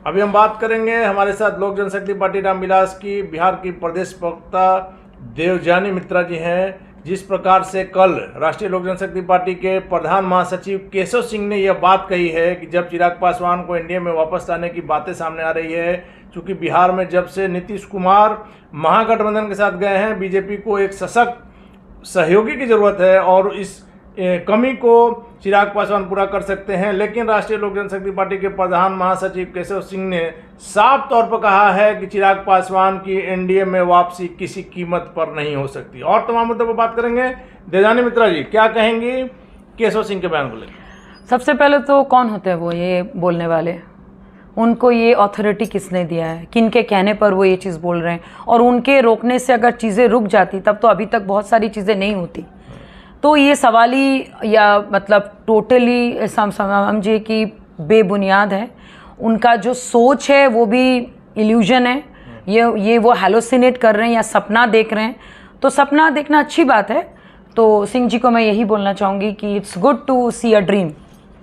अभी हम बात करेंगे हमारे साथ लोक जनशक्ति पार्टी रामविलास की बिहार की प्रदेश प्रवक्ता देवजानी मित्रा जी हैं। जिस प्रकार से कल राष्ट्रीय लोक जनशक्ति पार्टी के प्रधान महासचिव केशव सिंह ने यह बात कही है कि जब चिराग पासवान को एनडीए में वापस लाने की बातें सामने आ रही है, क्योंकि बिहार में जब से नीतीश कुमार महागठबंधन के साथ गए हैं, बीजेपी को एक सशक्त सहयोगी की जरूरत है और इस कमी को चिराग पासवान पूरा कर सकते हैं। लेकिन राष्ट्रीय लोक जनशक्ति पार्टी के प्रधान महासचिव केशव सिंह ने साफ तौर पर कहा है कि चिराग पासवान की एनडीए में वापसी किसी कीमत पर नहीं हो सकती। और तमाम मुद्दों पर बात करेंगे। देवजानी मित्रा जी, क्या कहेंगी केशव सिंह के बयान को लेकर? सबसे पहले तो कौन होते हैं वो ये बोलने वाले? उनको ये अथॉरिटी किसने दिया है? किन के कहने पर वो ये चीज़ बोल रहे हैं? और उनके रोकने से अगर चीज़ें रुक जाती तब तो अभी तक बहुत सारी चीज़ें नहीं होती। तो ये सवाल ही या मतलब टोटली समझिए कि बेबुनियाद है। उनका जो सोच है वो भी इल्यूजन है। ये वो हैलोसिनेट कर रहे हैं या सपना देख रहे हैं। तो सपना देखना अच्छी बात है। तो सिंह जी को मैं यही बोलना चाहूँगी कि it's good to see a dream.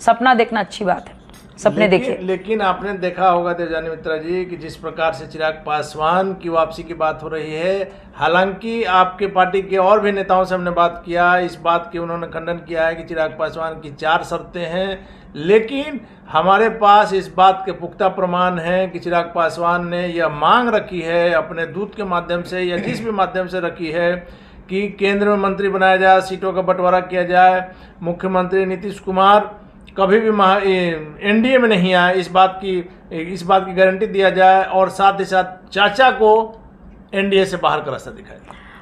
सपना देखना अच्छी बात है, सपने देखिए। लेकिन आपने देखा होगा देवजानी मित्रा जी कि जिस प्रकार से चिराग पासवान की वापसी की बात हो रही है, हालांकि आपके पार्टी के और भी नेताओं से हमने बात किया, इस बात की उन्होंने खंडन किया है कि चिराग पासवान की 4 शर्तें हैं, लेकिन हमारे पास इस बात के पुख्ता प्रमाण हैं कि चिराग पासवान ने यह मांग रखी है अपने दूत के माध्यम से या जिस भी माध्यम से रखी है कि केंद्र में मंत्री बनाया जाए, सीटों का बंटवारा किया जाए, मुख्यमंत्री नीतीश कुमार कभी भी एनडीए में नहीं आए, इस बात की गारंटी दिया जाए और साथ ही साथ चाचा को एनडीए से बाहर का रास्ता दिखाए।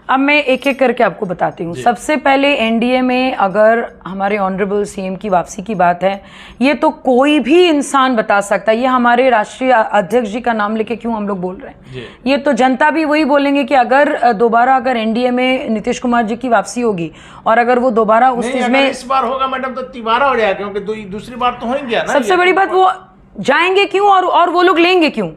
अब मैं एक एक करके आपको बताती हूँ। सबसे पहले एनडीए में अगर हमारे ऑनरेबल सीएम की वापसी की बात है, ये तो कोई भी इंसान बता सकता है। ये हमारे राष्ट्रीय अध्यक्ष जी का नाम लेके क्यों हम लोग बोल रहे हैं? ये तो जनता भी वही बोलेंगे कि अगर दोबारा अगर एनडीए में नीतीश कुमार जी की वापसी होगी और अगर वो दोबारा उस चीज में इस बार होगा मैडम तो तिबारा हो जाएगा, क्योंकि दूसरी बार तो होंगे ना। सबसे बड़ी बात वो जाएंगे क्यों और वो लोग लेंगे क्यों?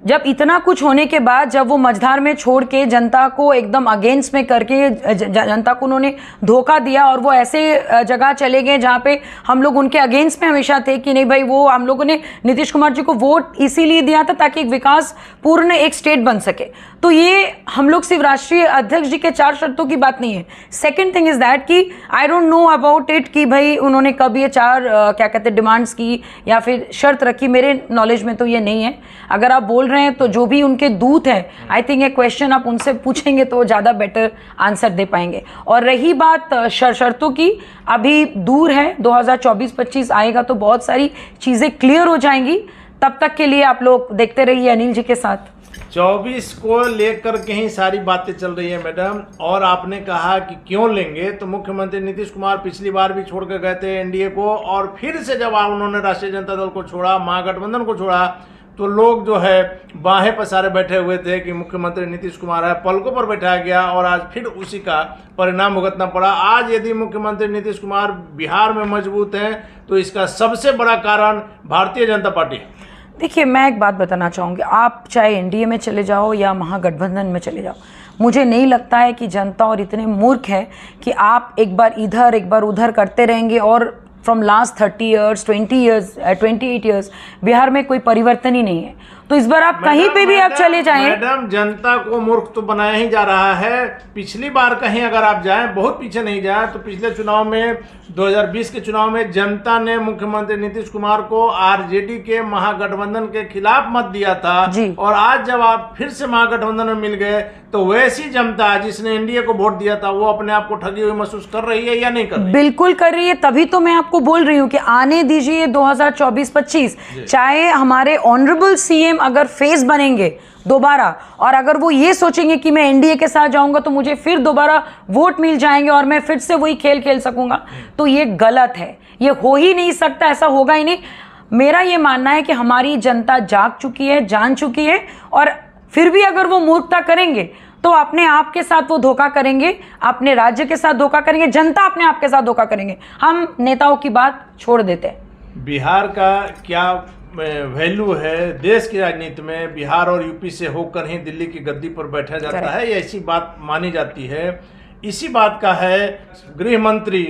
जब इतना कुछ होने के बाद जब वो मझधार में छोड़ के जनता को एकदम अगेंस्ट में करके जनता को उन्होंने धोखा दिया और वो ऐसे जगह चले गए जहाँ पे हम लोग उनके अगेंस्ट में हमेशा थे कि नहीं भाई, वो हम लोगों ने नीतीश कुमार जी को वोट इसीलिए दिया था ताकि एक विकास पूर्ण एक स्टेट बन सके। तो ये हम लोग सिर्फ राष्ट्रीय अध्यक्ष जी के 4 शर्तों की बात नहीं है। सेकेंड थिंग इज दैट कि I don't know about it कि भाई उन्होंने कब ये 4 क्या कहते हैं डिमांड्स की या फिर शर्त रखी। मेरे नॉलेज में तो ये नहीं है। अगर आप बोल रहे हैं तो जो भी उनके दूत हैं, आई थिंक ये क्वेश्चन आप उनसे पूछेंगे तो ज़्यादा बेटर आंसर दे पाएंगे। और रही बात शर्तों की, अभी दूर है, 2024-25 आएगा तो बहुत सारी चीज़ें क्लियर हो जाएंगी। तब तक के लिए आप लोग देखते रहिए अनिल जी के साथ। 24 को लेकर के ही सारी बातें चल रही है मैडम। और आपने कहा कि क्यों लेंगे, तो मुख्यमंत्री नीतीश कुमार पिछली बार भी छोड़ कर गए थे एनडीए को, और फिर से जब उन्होंने राष्ट्रीय जनता दल को छोड़ा, महागठबंधन को छोड़ा, तो लोग जो है बाहें पसारे बैठे हुए थे कि मुख्यमंत्री नीतीश कुमार है, पलकों पर बैठाया गया और आज फिर उसी का परिणाम भुगतना पड़ा। आज यदि मुख्यमंत्री नीतीश कुमार बिहार में मजबूत हैं तो इसका सबसे बड़ा कारण भारतीय जनता पार्टी है। देखिए, मैं एक बात बताना चाहूँगी, आप चाहे एनडीए में चले जाओ या महागठबंधन में चले जाओ, मुझे नहीं लगता है कि जनता और इतने मूर्ख है कि आप एक बार इधर एक बार उधर करते रहेंगे और from last 30 years 28 years Bihar में कोई परिवर्तन ही नहीं है। तो इस बार आप कहीं पे भी आप चले जाएं। मैडम, जनता को मूर्ख तो बनाया ही जा रहा है। पिछली बार कहीं अगर आप जाएं, बहुत पीछे नहीं जाए, तो पिछले चुनाव में 2020 के चुनाव में जनता ने मुख्यमंत्री नीतीश कुमार को आरजेडी के महागठबंधन के खिलाफ मत दिया था। और आज जब आप फिर से महागठबंधन में मिल गए तो वैसी जनता जिसने एनडीए को वोट दिया था वो अपने आप को ठगी हुई महसूस कर रही है या नहीं कर रही? बिल्कुल कर रही है। तभी तो मैं आपको बोल रही हूँ कि आने दीजिए 2024-25, चाहे हमारे ऑनरेबल सीएम अगर फेस बनेंगे दोबारा और अगर वो ये सोचेंगे कि मैं एनडीए के साथ जाऊंगा तो मुझे फिर दोबारा वोट मिल जाएंगे और मैं फिर से वही खेल खेल सकूंगा, तो ये गलत है। ये हो ही नहीं सकता, ऐसा होगा ही नहीं। मेरा ये मानना है कि हमारी जनता जाग चुकी है, जान चुकी है, और फिर भी अगर वो मूर्खता करेंगे तो अपने आप के साथ वो धोखा करेंगे, अपने राज्य के साथ धोखा करेंगे, जनता अपने आप के साथ धोखा करेंगे। हम नेताओं की बात छोड़ देते हैं। बिहार का क्या वैल्यू है देश की राजनीति में? बिहार और यूपी से होकर ही दिल्ली की गद्दी पर बैठा जाता है, ये ऐसी बात मानी जाती है। इसी बात का है गृह मंत्री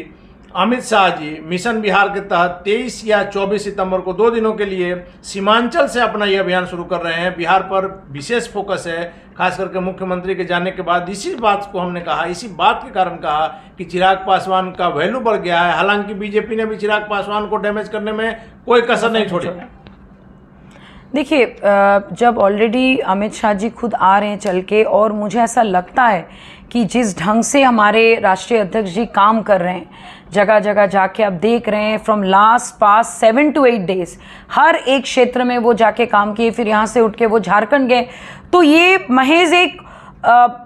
अमित शाह जी मिशन बिहार के तहत 23 या 24 सितंबर को 2 दिनों के लिए सीमांचल से अपना ये अभियान शुरू कर रहे हैं। बिहार पर विशेष फोकस है, खास करके मुख्यमंत्री के जाने के बाद। इसी बात को हमने कहा, इसी बात के कारण कहा कि चिराग पासवान का वैल्यू बढ़ गया है। हालांकि बीजेपी ने भी चिराग पासवान को डैमेज करने में कोई कसर नहीं छोड़ी। देखिए, जब ऑलरेडी अमित शाह जी खुद आ रहे हैं चल के, और मुझे ऐसा लगता है कि जिस ढंग से हमारे राष्ट्रीय अध्यक्ष जी काम कर रहे हैं, जगह जगह जाके आप देख रहे हैं, from last pass 7 to 8 days हर एक क्षेत्र में वो जाके काम किए, फिर यहाँ से उठ के वो झारखंड गए। तो ये महज एक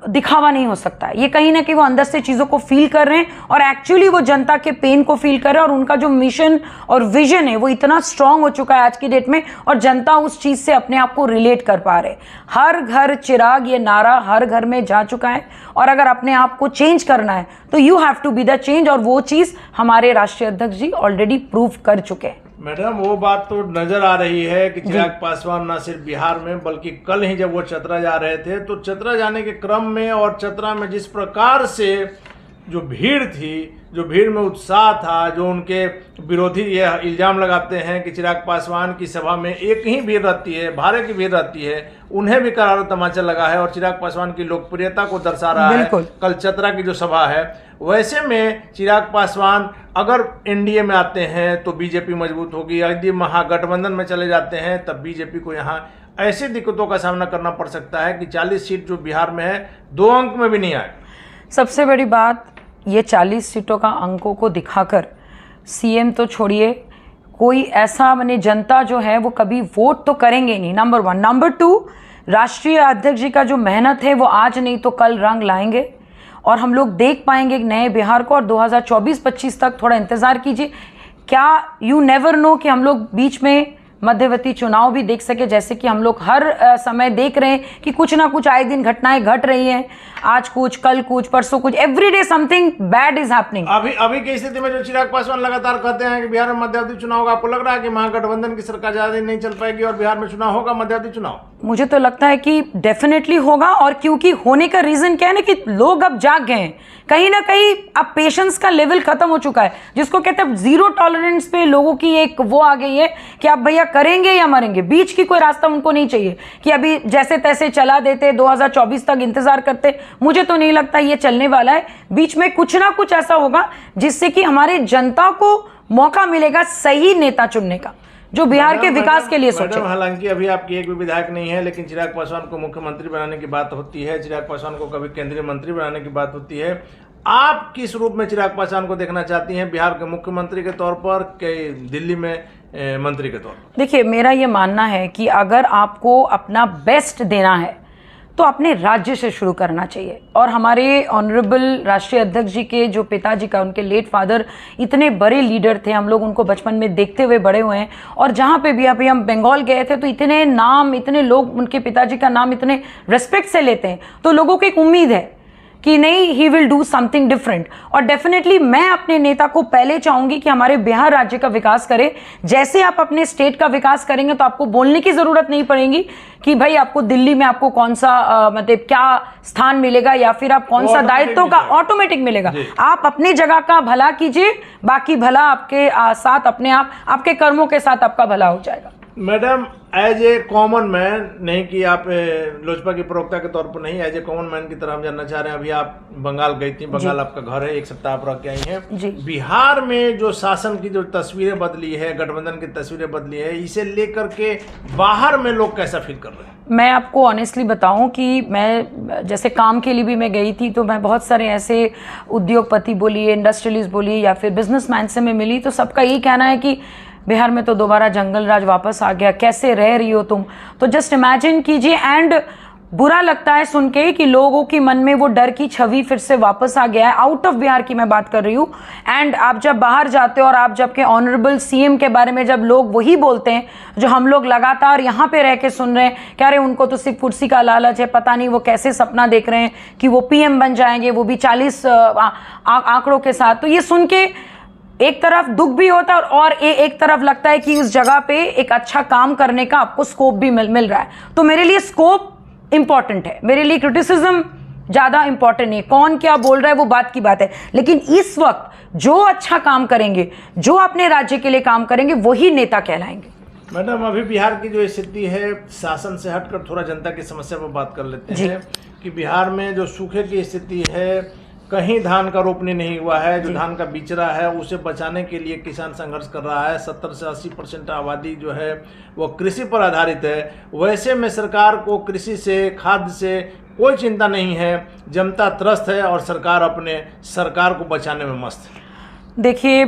दिखावा नहीं हो सकता है, ये कहीं ना कहीं वो अंदर से चीज़ों को फील कर रहे हैं और एक्चुअली वो जनता के पेन को फील कर रहे हैं, और उनका जो मिशन और विजन है वो इतना स्ट्रांग हो चुका है आज की डेट में, और जनता उस चीज़ से अपने आप को रिलेट कर पा रहे। हर घर चिराग, ये नारा हर घर में जा चुका है, और अगर अपने आप को चेंज करना है तो you have to be the change, और वो चीज़ हमारे राष्ट्रीय अध्यक्ष जी ऑलरेडी प्रूव कर चुके हैं। मैडम, वो बात तो नजर आ रही है कि चिराग पासवान न सिर्फ बिहार में, बल्कि कल ही जब वो चतरा जा रहे थे, तो चतरा जाने के क्रम में और चतरा में जिस प्रकार से जो भीड़ थी, जो भीड़ में उत्साह था, जो उनके विरोधी ये इल्जाम लगाते हैं कि चिराग पासवान की सभा में एक ही भीड़ रहती है, भारे की भीड़ रहती है, उन्हें भी करारा तमाचा लगा है और चिराग पासवान की लोकप्रियता को दर्शा रहा है कल चतरा की जो सभा है। वैसे में चिराग पासवान अगर एनडीए में आते हैं तो बीजेपी मजबूत होगी, यदि महागठबंधन में चले जाते हैं तब बीजेपी को यहाँ ऐसी दिक्कतों का सामना करना पड़ सकता है कि 40 सीट जो बिहार में है 2 अंक में भी नहीं आए। सबसे बड़ी बात, ये 40 सीटों का अंकों को दिखाकर सीएम तो छोड़िए, कोई ऐसा माने जनता जो है वो कभी वोट तो करेंगे नहीं, नंबर 1। नंबर 2, राष्ट्रीय अध्यक्ष जी का जो मेहनत है वो आज नहीं तो कल रंग लाएंगे, और हम लोग देख पाएंगे एक नए बिहार को। और 2024-25 तक थोड़ा इंतज़ार कीजिए। क्या यू नेवर नो कि हम लोग बीच में मध्यवर्ती चुनाव भी देख सके, जैसे कि हम लोग हर समय देख रहे हैं कि कुछ ना कुछ आए दिन घटनाएं घट रही हैं, आज कुछ, कल कुछ, परसों कुछ, everyday something bad is happening. अभी की स्थिति में जो चिराग पासवान लगातार कहते हैं कि बिहार में मध्यवर्ती चुनाव होगा, आपको लग रहा है कि महागठबंधन की सरकार ज्यादा दिन नहीं चल पाएगी और बिहार में चुनाव होगा, मध्यवर्ती चुनाव? मुझे तो लगता है कि डेफिनेटली होगा, और क्योंकि होने का रीजन क्या है ना कि लोग अब जाग गए हैं, कहीं ना कहीं अब पेशेंस का लेवल खत्म हो चुका है, जिसको कहते हैं 0 टॉलरेंस पे लोगों की एक वो आ गई है कि आप भैया करेंगे या मरेंगे, बीच की कोई रास्ता उनको नहीं चाहिए कि अभी जैसे तैसे चला देते, 2024 तक इंतजार करते। मुझे तो नहीं लगता ये चलने वाला है। बीच में कुछ ना कुछ ऐसा होगा जिससे कि हमारे जनता को मौका मिलेगा सही नेता चुनने का, जो बिहार के विकास के लिए सोचे। हालांकि अभी आपकी एक भी विधायक नहीं है, लेकिन चिराग पासवान को मुख्यमंत्री बनाने की बात होती है, चिराग पासवान को कभी केंद्रीय मंत्री बनाने की बात होती है। आप किस रूप में चिराग पासवान को देखना चाहती हैं, बिहार के मुख्यमंत्री के तौर पर कि दिल्ली में मंत्री के तौर पर? देखिए, मेरा ये मानना है कि अगर आपको अपना बेस्ट देना है तो अपने राज्य से शुरू करना चाहिए। और हमारे ऑनरेबल राष्ट्रीय अध्यक्ष जी के जो पिताजी का, उनके लेट फादर इतने बड़े लीडर थे, हम लोग उनको बचपन में देखते हुए बड़े हुए हैं, और जहाँ पे भी अभी हम बंगाल गए थे तो इतने नाम, इतने लोग उनके पिताजी का नाम इतने रेस्पेक्ट से लेते हैं, तो लोगों को एक उम्मीद है कि नहीं, he will do something different. और डेफिनेटली मैं अपने नेता को पहले चाहूंगी कि हमारे बिहार राज्य का विकास करे। जैसे आप अपने स्टेट का विकास करेंगे तो आपको बोलने की जरूरत नहीं पड़ेगी कि भाई आपको दिल्ली में आपको कौन सा मतलब क्या स्थान मिलेगा या फिर आप कौन सा दायित्व का, ऑटोमेटिक मिलेगा। आप अपनी जगह का भला कीजिए, बाकी भला आपके साथ अपने आप, आपके कर्मों के साथ आपका भला हो जाएगा। Madam, as a common man, नहीं कि आप लोजपा की प्रवक्ता के तौर पर नहीं, एज ए कॉमन मैन की तरह हम जानना चाह रहे हैं, अभी आप बंगाल गई थी, बंगाल आपका घर है, 1 सप्ताह आप रह के आई हैं। बिहार में जो शासन की जो तस्वीरें बदली है, गठबंधन की तस्वीरें बदली है, इसे लेकर के बाहर में लोग कैसा फील कर रहे हैं? मैं आपको ऑनेस्टली बताऊं कि मैं जैसे काम के लिए भी मैं गई थी, तो मैं बहुत सारे ऐसे उद्योगपति बोलिए, इंडस्ट्रियलिस्ट बोलिए या फिर बिजनेसमैन से मैं मिली, तो सबका यही कहना है कि बिहार में तो दोबारा जंगल राज वापस आ गया, कैसे रह रही हो तुम। तो जस्ट इमेजिन कीजिए, एंड बुरा लगता है सुन के कि लोगों की मन में वो डर की छवि फिर से वापस आ गया है। आउट ऑफ बिहार की मैं बात कर रही हूँ। एंड आप जब बाहर जाते हो और आप जब के ऑनरेबल सीएम के बारे में जब लोग वही बोलते हैं जो हम लोग लगातार यहाँ पे रह के सुन रहे हैं, क्या रहे उनको तो सिर्फ कुर्सी का लालच है, पता नहीं वो कैसे सपना देख रहे हैं कि वो पीएम बन जाएंगे, वो भी 40 आंकड़ों के साथ। तो ये सुन के एक तरफ दुख भी होता है और एक तरफ लगता है कि उस जगह पे एक अच्छा काम करने का आपको स्कोप भी मिल रहा है। तो मेरे लिए स्कोप इंपॉर्टेंट है, मेरे लिए क्रिटिसिज्म ज़्यादा इंपॉर्टेंट नहीं, कौन क्या बोल रहा है वो बात की बात है, लेकिन इस वक्त जो अच्छा काम करेंगे, जो अपने राज्य के लिए काम करेंगे, वही नेता कहलाएंगे। मैडम, अभी बिहार की जो स्थिति है, शासन से हटकर थोड़ा जनता की समस्या पर बात कर लेते हैं कि बिहार में जो सूखे की स्थिति है, कहीं धान का रोपनी नहीं हुआ है, जो धान का बिचरा है उसे बचाने के लिए किसान संघर्ष कर रहा है। 70 से 80% आबादी जो है वो कृषि पर आधारित है। वैसे में सरकार को कृषि से, खाद्य से कोई चिंता नहीं है, जनता त्रस्त है और सरकार अपने सरकार को बचाने में मस्त है। देखिए,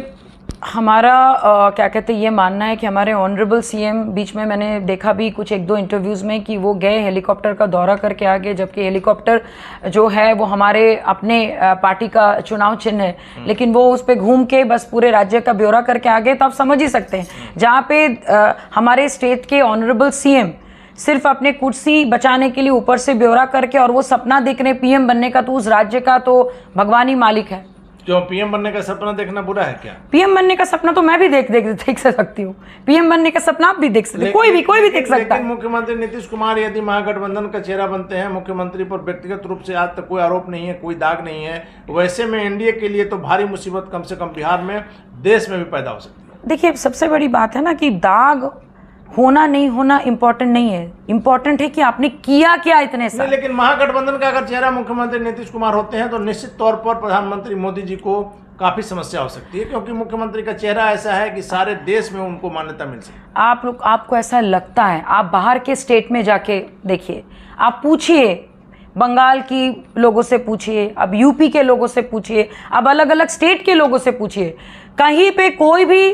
हमारा क्या कहते हैं, ये मानना है कि हमारे ऑनरेबल सीएम, बीच में मैंने देखा भी कुछ 1-2 इंटरव्यूज़ में कि वो गए हेलीकॉप्टर का दौरा करके आ गए, जबकि हेलीकॉप्टर जो है वो हमारे अपने पार्टी का चुनाव चिन्ह है, लेकिन वो उस पर घूम के बस पूरे राज्य का ब्यौरा करके आ गए। तो आप समझ ही सकते हैं, जहाँ पे हमारे स्टेट के ऑनरेबल सीएम सिर्फ अपने कुर्सी बचाने के लिए ऊपर से ब्यौरा करके और वो सपना देख रहे पीएम बनने का, तो उस राज्य का तो भगवान ही मालिक है। क्यों पीएम बनने का सपना देखना बुरा है क्या? पीएम बनने का सपना तो मैं भी देख सकती हूँ, पीएम बनने का सपना आप भी देख सकते, कोई भी देख सकता है। मुख्यमंत्री नीतीश कुमार यदि महागठबंधन का चेहरा बनते हैं, मुख्यमंत्री पर व्यक्तिगत रूप से आज तक कोई आरोप नहीं है, कोई दाग नहीं है, वैसे में एनडीए के लिए तो भारी मुसीबत कम से कम बिहार में, देश में भी पैदा हो सकती है। देखिए, सबसे बड़ी बात है ना कि दाग होना नहीं होना इम्पोर्टेंट नहीं है, इम्पोर्टेंट है कि आपने किया क्या इतने साल। लेकिन महागठबंधन का अगर चेहरा मुख्यमंत्री नीतीश कुमार होते हैं तो निश्चित तौर पर प्रधानमंत्री मोदी जी को काफी समस्या हो सकती है, क्योंकि मुख्यमंत्री का चेहरा ऐसा है कि सारे देश में उनको मान्यता मिल सकती है। आपको ऐसा लगता है? आप बाहर के स्टेट में जाके देखिए, आप पूछिए, बंगाल की लोगों से पूछिए, अब यूपी के लोगों से पूछिए, अब अलग अलग स्टेट के लोगों से पूछिए, कहीं पे कोई भी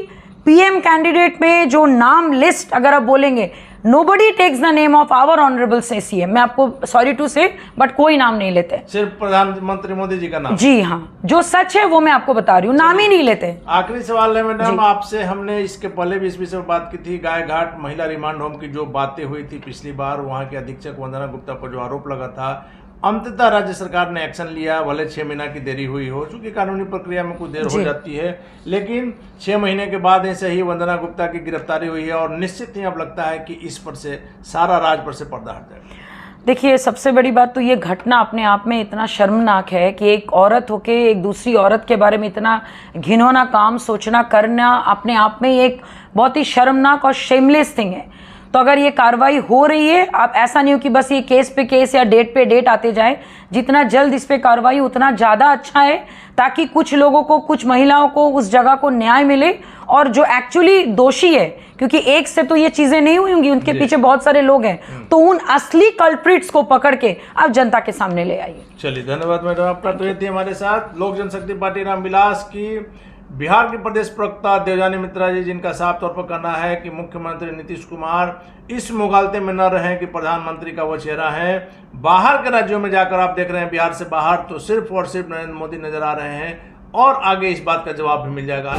पीएम कैंडिडेट में जो नाम लिस्ट अगर आप बोलेंगे, nobody takes the name of our honourable से सीएम, मैं आपको सॉरी टू से बट कोई नाम नहीं लेते, सिर्फ प्रधानमंत्री मोदी जी का नाम। जी हाँ, जो सच है वो मैं आपको बता रही हूँ, नाम ही नहीं लेते। आखिरी सवाल है मैडम आपसे, हमने इसके पहले भी इस विषय पर बात की थी, गाय घाट महिला रिमांड होम की जो बातें हुई थी पिछली बार, वहाँ के अधीक्षक वंदना गुप्ता पर जो आरोप लगा था, अंततः राज्य सरकार ने एक्शन लिया, भले 6 महीना की देरी हुई हो, चूंकि कानूनी प्रक्रिया में कुछ देर हो जाती है, लेकिन 6 महीने के बाद ऐसे ही वंदना गुप्ता की गिरफ्तारी हुई है और निश्चित ही अब लगता है कि इस पर से सारा राज पर से पर्दा हट जाएगा। देखिए, सबसे बड़ी बात तो ये घटना अपने आप में इतना शर्मनाक है कि एक औरत होके एक दूसरी औरत के बारे में इतना घिनौना काम सोचना करना अपने आप में एक बहुत ही शर्मनाक और शेमलेस थिंग है। तो अगर ये कार्रवाई हो रही है, आप ऐसा नहीं हो कि बस ये केस पे केस या डेट पे डेट आते जाए, जितना जल्द इस पे कार्रवाई उतना ज़्यादा अच्छा है, ताकि कुछ लोगों को, कुछ महिलाओं को उस जगह को न्याय मिले और जो एक्चुअली दोषी है, क्योंकि एक से तो ये चीज़ें नहीं हुई होंगी, उनके पीछे बहुत सारे लोग हैं, तो उन असली कल्प्रिट्स को पकड़ के अब जनता के सामने ले आइए। चलिए, धन्यवाद मैडम आपका। तो ये थी हमारे साथ लोक जनशक्ति पार्टी रामविलास की बिहार के प्रदेश प्रवक्ता देवजानी मित्रा जी, जिनका साफ तौर पर कहना है कि मुख्यमंत्री नीतीश कुमार इस मुगालते में न रहें कि प्रधानमंत्री का वो चेहरा है। बाहर के राज्यों में जाकर आप देख रहे हैं, बिहार से बाहर तो सिर्फ और सिर्फ नरेंद्र मोदी नजर आ रहे हैं और आगे इस बात का जवाब भी मिल जाएगा।